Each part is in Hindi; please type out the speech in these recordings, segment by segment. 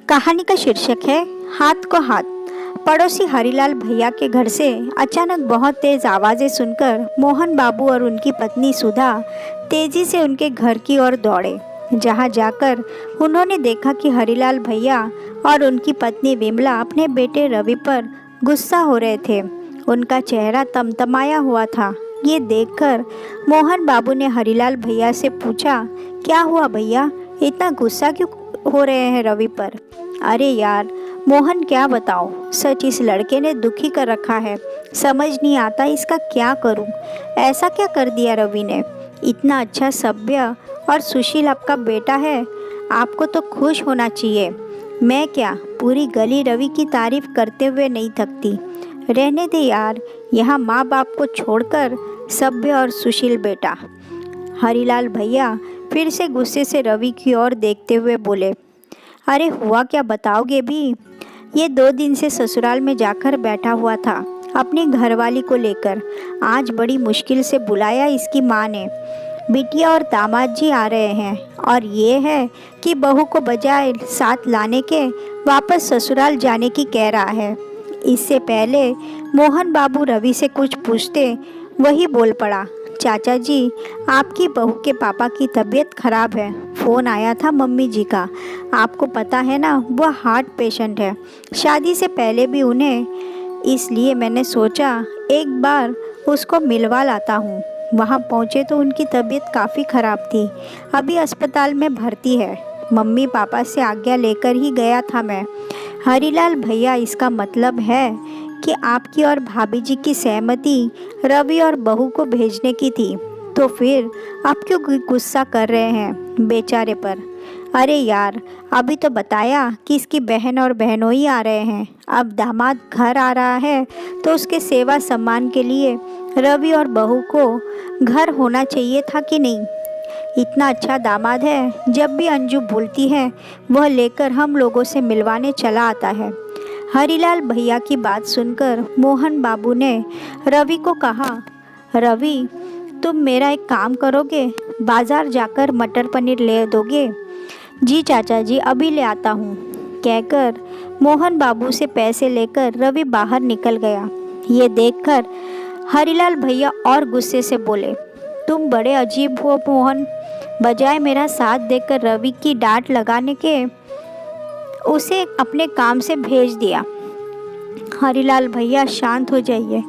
कहानी का शीर्षक है हाथ को हाथ। पड़ोसी हरिलाल भैया के घर से अचानक बहुत तेज आवाज़ें सुनकर मोहन बाबू और उनकी पत्नी सुधा तेजी से उनके घर की ओर दौड़े। जहां जाकर उन्होंने देखा कि हरिलाल भैया और उनकी पत्नी विमला अपने बेटे रवि पर गुस्सा हो रहे थे। उनका चेहरा तमतमाया हुआ था। ये देखकर मोहन बाबू ने हरिलाल भैया से पूछा, क्या हुआ भैया, इतना गुस्सा क्यों हो रहे हैं रवि पर? अरे यार मोहन, क्या बताओ, सच इस लड़के ने दुखी कर रखा है। समझ नहीं आता इसका क्या करूं। ऐसा क्या कर दिया रवि ने? इतना अच्छा सभ्य और सुशील आपका बेटा है, आपको तो खुश होना चाहिए। मैं क्या, पूरी गली रवि की तारीफ करते हुए नहीं थकती। रहने दे यार, यहाँ माँ बाप को छोड़कर सभ्य और सुशील बेटा। हरिलाल भैया फिर से गुस्से से रवि की ओर देखते हुए बोले, अरे हुआ क्या, बताओगे भी? ये 2 दिन से ससुराल में जाकर बैठा हुआ था अपनी घरवाली को लेकर। आज बड़ी मुश्किल से बुलाया इसकी माँ ने। बिटिया और दामाद जी आ रहे हैं और ये है कि बहू को बजाय साथ लाने के वापस ससुराल जाने की कह रहा है। इससे पहले मोहन बाबू रवि से कुछ पूछते वही बोल पड़ा, चाचा जी, आपकी बहू के पापा की तबीयत खराब है। फ़ोन आया था मम्मी जी का, आपको पता है ना, वो हार्ट पेशेंट है। शादी से पहले भी उन्हें, इसलिए मैंने सोचा एक बार उसको मिलवा लाता हूँ। वहाँ पहुँचे तो उनकी तबीयत काफ़ी ख़राब थी, अभी अस्पताल में भर्ती है। मम्मी पापा से आज्ञा लेकर ही गया था मैं। हरिलाल भैया, इसका मतलब है कि आपकी और भाभी जी की सहमति रवि और बहू को भेजने की थी, तो फिर आप क्यों गुस्सा कर रहे हैं बेचारे पर? अरे यार, अभी तो बताया कि इसकी बहन और बहनोई आ रहे हैं। अब दामाद घर आ रहा है तो उसके सेवा सम्मान के लिए रवि और बहू को घर होना चाहिए था कि नहीं? इतना अच्छा दामाद है, जब भी अंजू बोलती है वह लेकर हम लोगों से मिलवाने चला आता है। हरिलाल भैया की बात सुनकर मोहन बाबू ने रवि को कहा, रवि, तुम मेरा एक काम करोगे, बाज़ार जाकर मटर पनीर ले दोगे? जी चाचा जी, अभी ले आता हूँ, कहकर मोहन बाबू से पैसे लेकर रवि बाहर निकल गया। ये देखकर हरिलाल भैया और गुस्से से बोले, तुम बड़े अजीब हो मोहन, बजाय मेरा साथ देकर रवि की डांट लगाने के उसे अपने काम से भेज दिया। हरिलाल भैया, शांत हो जाइए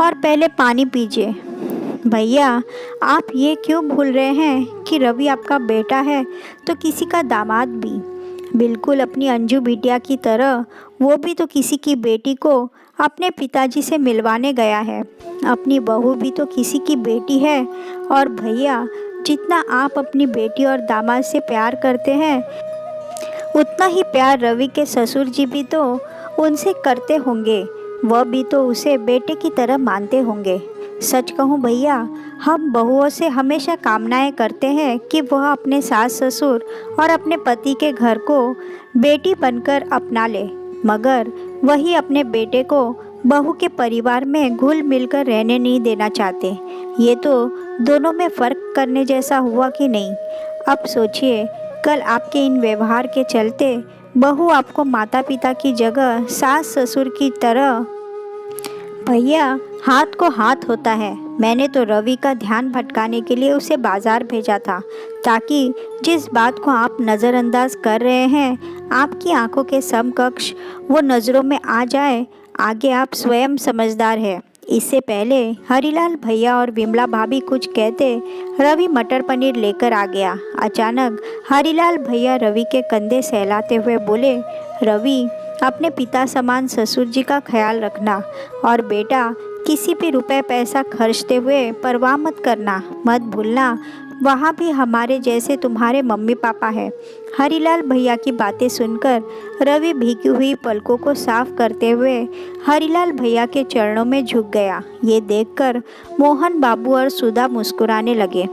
और पहले पानी पीजिए। भैया, आप ये क्यों भूल रहे हैं कि रवि आपका बेटा है तो किसी का दामाद भी, बिल्कुल अपनी अंजू बिटिया की तरह। वो भी तो किसी की बेटी को अपने पिताजी से मिलवाने गया है। अपनी बहू भी तो किसी की बेटी है। और भैया, जितना आप अपनी बेटी और दामाद से प्यार करते हैं, उतना ही प्यार रवि के ससुर जी भी तो उनसे करते होंगे। वह भी तो उसे बेटे की तरह मानते होंगे। सच कहूँ भैया, हम बहुओं से हमेशा कामनाएं करते हैं कि वह अपने सास ससुर और अपने पति के घर को बेटी बनकर अपना ले, मगर वही अपने बेटे को बहू के परिवार में घुल मिलकर रहने नहीं देना चाहते। ये तो दोनों में फ़र्क करने जैसा हुआ कि नहीं? अब सोचिए, कल आपके इन व्यवहार के चलते बहू आपको माता पिता की जगह सास ससुर की तरह। भैया, हाथ को हाथ होता है। मैंने तो रवि का ध्यान भटकाने के लिए उसे बाजार भेजा था, ताकि जिस बात को आप नज़रअंदाज कर रहे हैं, आपकी आंखों के समकक्ष वो नज़रों में आ जाए। आगे आप स्वयं समझदार हैं। इससे पहले हरिलाल भैया और विमला भाभी कुछ कहते, रवि मटर पनीर लेकर आ गया। अचानक हरिलाल भैया रवि के कंधे सहलाते हुए बोले, रवि, अपने पिता समान ससुर जी का ख्याल रखना, और बेटा, किसी भी रुपए पैसा खर्चते हुए परवाह मत करना। मत भूलना, वहाँ भी हमारे जैसे तुम्हारे मम्मी पापा हैं। हरिलाल भैया की बातें सुनकर रवि भीगी हुई पलकों को साफ करते हुए हरिलाल भैया के चरणों में झुक गया। ये देखकर मोहन बाबू और सुधा मुस्कुराने लगे।